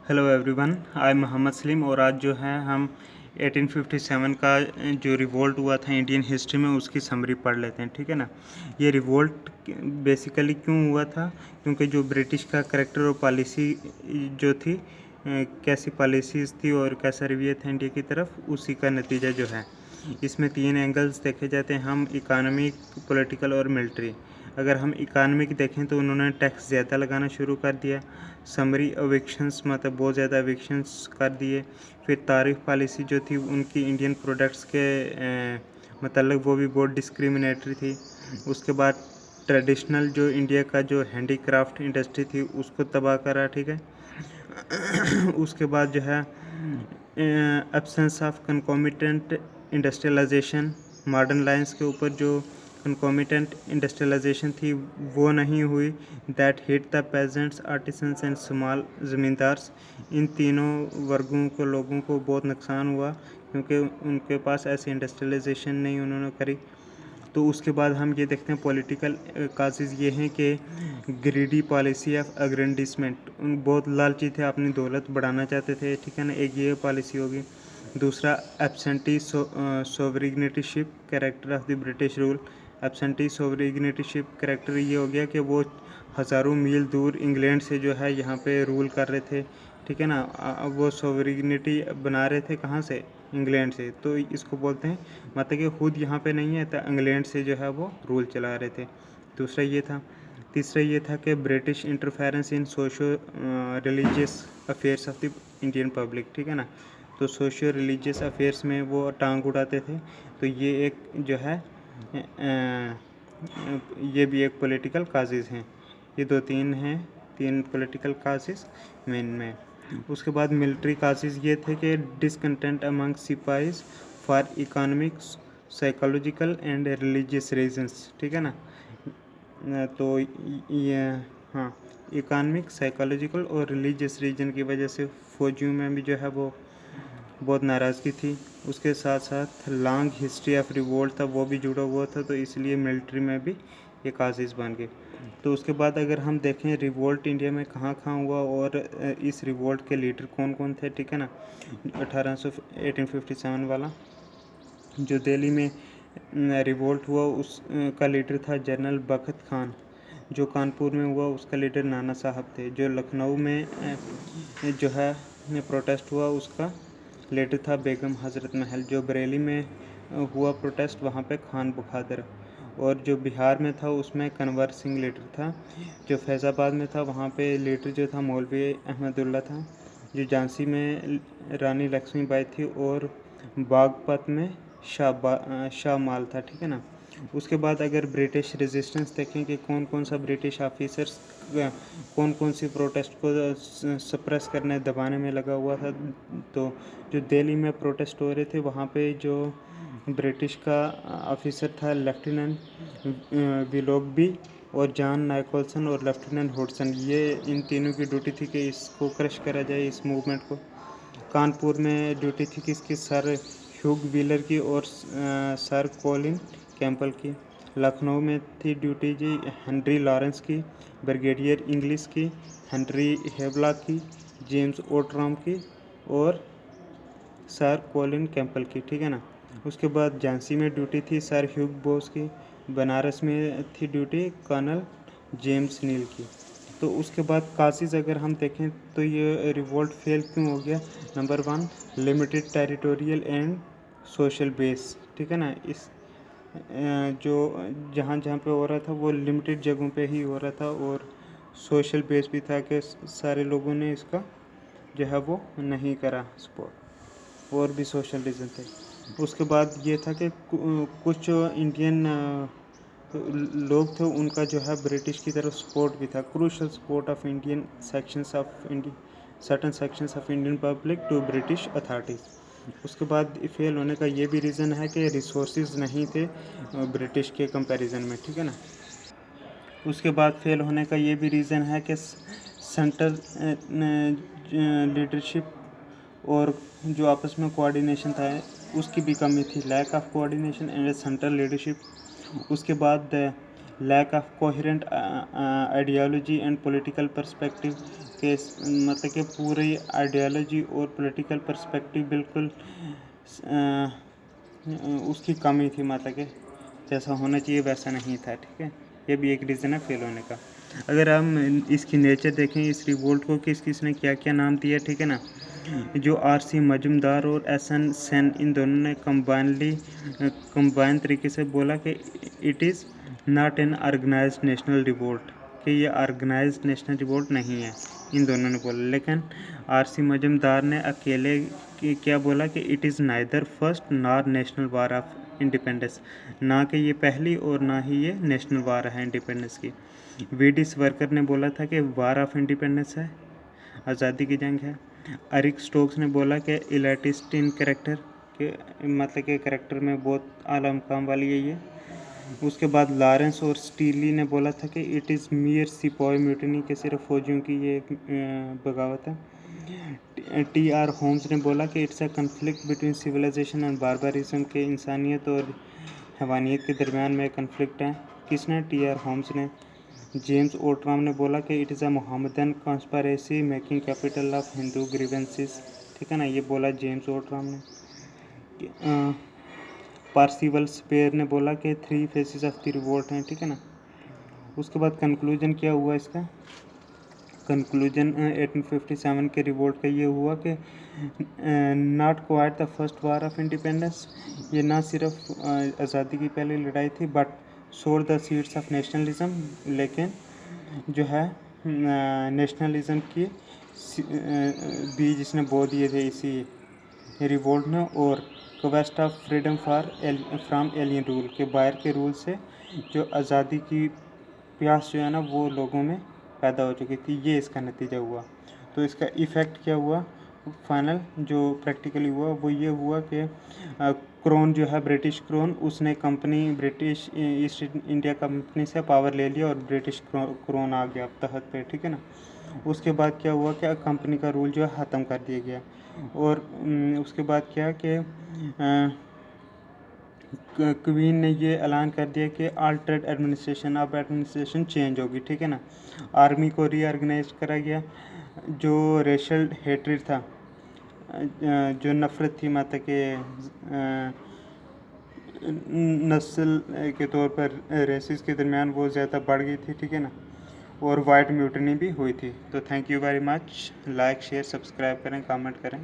Hello everyone, I am Mohammad Salim और आज जो है हम 1857 का जो रिवोल्ट हुआ था इंडियन हिस्ट्री में उसकी समरी पढ़ लेते हैं। ठीक है ना। ये रिवोल्ट बेसिकली क्यों हुआ था? क्योंकि जो ब्रिटिश का करेक्टर और पॉलिसी जो थी, कैसी पॉलिसीज़ थी और कैसा रवैया था इंडिया की तरफ, उसी का नतीजा जो है। इसमें 3 एंगल्स देखे जाते हैं, हम इकोनॉमिक, पॉलिटिकल और मिलिट्री। अगर हम इकोनॉमिक देखें तो उन्होंने टैक्स ज़्यादा लगाना शुरू कर दिया। समरी एविक्शंस, मतलब बहुत ज़्यादा एविक्शंस कर दिए। फिर तारिफ पॉलिसी जो थी उनकी इंडियन प्रोडक्ट्स के मतलब वो भी बहुत डिस्क्रिमिनेटरी थी। उसके बाद ट्रेडिशनल जो इंडिया का जो हैंडीक्राफ्ट इंडस्ट्री थी उसको तबाह करा। ठीक है। उसके बाद जो है absence of concomitant industrialisation, modern lines के ऊपर जो कंकोमिटेंट इंडस्ट्रियलाइजेशन थी वो नहीं हुई। That hit the peasants, artisans and small zamindars. इन तीनों वर्गों को, लोगों को बहुत नुकसान हुआ क्योंकि उनके पास ऐसी इंडस्ट्रियलाइजेशन नहीं उन्होंने करी। तो उसके बाद हम ये देखते हैं पॉलिटिकल काजेज़ ये हैं कि ग्रीडी पॉलिसी ऑफ अग्रेंडिसमेंट, उन बहुत लालची थे, अपनी दौलत बढ़ाना चाहते थे। ठीक है ना, एक ये पॉलिसी होगी। दूसरा absentee sovereigntyship character of the British rule. Absentee sovereigntyship character ये हो गया कि वो हज़ारों मील दूर इंग्लैंड से जो है यहाँ पे रूल कर रहे थे। ठीक है ना। अब वो सोवरेनिटी बना रहे थे कहाँ से? इंग्लैंड से। तो इसको बोलते हैं, मतलब कि खुद यहाँ पे नहीं है तो इंग्लैंड से जो है वो रूल चला रहे थे। दूसरा ये था। तीसरा ये था कि British interference in socio religious affairs of the Indian public. ठीक है ना। तो सोशो रिलीजियस अफेयर्स में वो टांग उड़ाते थे। तो ये एक जो है ये भी एक पॉलिटिकल काजेज़ हैं। ये दो तीन हैं, 3 पॉलिटिकल काजेज़ मेन में। उसके बाद मिलिट्री काजेज़ ये थे कि discontent among sipahis for economics, psychological and religious reasons. ठीक है ना। तो ये, हाँ, इकोनॉमिक, साइकोलॉजिकल और रिलीजियस रीजन की वजह से फौजियों में भी जो है वो बहुत नाराज़गी थी। उसके साथ साथ लॉन्ग हिस्ट्री ऑफ रिवोल्ट था, वो भी जुड़ा हुआ था, तो इसलिए मिलिट्री में भी ये काजेज़ बन गए। तो उसके बाद अगर हम देखें रिवोल्ट इंडिया में कहाँ कहाँ हुआ और इस रिवोल्ट के लीडर कौन कौन थे। ठीक है ना। 1857 वाला जो दिल्ली में रिवोल्ट हुआ उस का लीडर था जनरल बखत खान। जो कानपुर में हुआ उसका लीडर नाना साहब थे। जो लखनऊ में जो है प्रोटेस्ट हुआ उसका लीडर था बेगम हज़रत महल। जो बरेली में हुआ प्रोटेस्ट वहाँ पे खान बहादुर। और जो बिहार में था उसमें कन्वर सिंह लीडर था। जो फैज़ाबाद में था वहाँ पे लीडर जो था मौलवी अहमदुल्ला था। जो झांसी में रानी लक्ष्मीबाई थी और बागपत में शाह माल था। ठीक है ना। उसके बाद अगर ब्रिटिश रेजिस्टेंस देखें कि कौन कौन सा ब्रिटिश ऑफिसर्स कौन कौन सी प्रोटेस्ट को सप्रेस करने, दबाने में लगा हुआ था। तो जो दिल्ली में प्रोटेस्ट हो रहे थे वहाँ पे जो ब्रिटिश का ऑफिसर था लेफ्टिनेंट विलोगबी और जॉन नाइकोलसन और लेफ्टिनेंट हॉडसन, ये इन तीनों की ड्यूटी थी कि इसको क्रश करा जाए, इस मूवमेंट को। कानपुर में ड्यूटी थी किसकी? सर ह्यूग व्हीलर की और सर कॉलिन कैंपबेल की। लखनऊ में थी ड्यूटी जी हेनरी लॉरेंस की, ब्रिगेडियर इंग्लिश की, हेनरी हेवलॉक की, जेम्स ओटराम की और सर कॉलिन कैंपबेल की। ठीक है ना। उसके बाद झांसी में ड्यूटी थी सर ह्यूग बोस की। बनारस में थी ड्यूटी कर्नल जेम्स नील की। तो उसके बाद काशीज़ अगर हम देखें तो ये रिवोल्ट फेल क्यों हो गया? Number 1, limited territorial and social base. ठीक है ना। इस जो जहाँ जहाँ पे हो रहा था वो लिमिटेड जगहों पे ही हो रहा था और सोशल बेस भी था कि सारे लोगों ने इसका जो है वो नहीं करा सपोर्ट, और भी सोशल रीज़न थे। उसके बाद ये था कि कुछ इंडियन लोग थे उनका जो है ब्रिटिश की तरफ सपोर्ट भी था। Crucial support of Indian sections of India, certain sections of Indian public to British authorities. उसके बाद फेल होने का ये भी रीज़न है कि रिसोर्सेज नहीं थे ब्रिटिश के कंपैरिजन में। ठीक है ना। उसके बाद फेल होने का ये भी रीज़न है कि सेंट्रल लीडरशिप और जो आपस में कोऑर्डिनेशन था उसकी भी कमी थी। Lack of coordination and central leadership. उसके बाद lack of coherent ideology and political perspective के मतलब कि पूरी आइडियोलॉजी और पॉलिटिकल पर्सपेक्टिव बिल्कुल उसकी कमी थी, मतलब कि जैसा होना चाहिए वैसा नहीं था। ठीक है, ये भी एक रीज़न है फेल होने का। अगर हम इसकी नेचर देखें इस रिवोल्ट को, किस किस ने क्या क्या नाम दिया, ठीक है ना, जो आर.सी. मजूमदार और एस.एन. सेन, इन दोनों ने कंबाइन तरीके से बोला कि it is not an organised national revolt, कि ये ऑर्गेनाइज्ड नेशनल रिवोल्ट नहीं है, इन दोनों ने बोला। लेकिन आर.सी. मजूमदार ने अकेले क्या बोला कि it is neither first nor national war of independence, ना कि ये पहली और ना ही ये नेशनल वार है इंडिपेंडेंस की। वी.डी. सावरकर ने बोला था कि वार ऑफ इंडिपेंडेंस है, आज़ादी की जंग है। एरिक स्टोक्स ने बोला कि इलाटिस्ट इन कैरेक्टर, के मतलब के कैरेक्टर में बहुत आला मुकाम वाली है ये। उसके बाद लॉरेंस और स्टीली ने बोला था कि इट इज़ मियर सिपाही म्यूटिनी, के सिर्फ फौजियों की ये बगावत है। टी आर होम्स ने बोला कि it's a conflict between civilisation and barbarism, के इंसानियत और हैवानियत के दरमियान में कन्फ्लिक्ट है। किसने? टी आर होम्स ने। जेम्स ओट्राम ने बोला कि it is a Mohammedan conspiracy making capital of Hindu grievances, ठीक है ना, ये बोला जेम्स ओट्राम ने। पार्सिवल स्पेयर ने बोला कि 3 फेसेस ऑफ द रिवोल्ट हैं, ठीक है ना। उसके बाद कंक्लूजन क्या हुआ इसका? कंक्लूजन 1857 के रिवोल्ट का ये हुआ कि not quite the first war of independence, ये ना सिर्फ आज़ादी की पहली लड़ाई थी, बट सोर द सीड्स ऑफ नेशनलिज्म, लेकिन जो है नेशनलिज्म की बीज इसने बो दिए थे इसी रिवोल्ट ने। और quest of freedom from alien rule, के बाहर के रूल से जो आज़ादी की प्यास जो है ना वो लोगों में पैदा हो चुकी थी, ये इसका नतीजा हुआ। तो इसका इफ़ेक्ट क्या हुआ? फाइनल जो प्रैक्टिकली हुआ वो ये हुआ कि क्रोन जो है ब्रिटिश क्रोन, उसने company British east India company से पावर ले लिया और ब्रिटिश क्रोन आ गया तहत पे, ठीक है ना। उसके बाद क्या हुआ कि कंपनी का रूल जो है ख़त्म कर दिया गया। और उसके बाद क्या कि क्वीन ने ये ऐलान कर दिया कि अल्टर्ड एडमिनिस्ट्रेशन, अब एडमिनिस्ट्रेशन चेंज होगी, ठीक है ना। आर्मी को रीऑर्गेनाइज करा गया। जो रेशल हेट्रेड था, जो नफ़रत थी मतलब कि नस्ल के तौर पर रेसिस के दरमियान वो ज़्यादा बढ़ गई थी, ठीक है ना। और वाइट म्यूटनी भी हुई थी। तो thank you very much. Like share subscribe करें, कमेंट करें।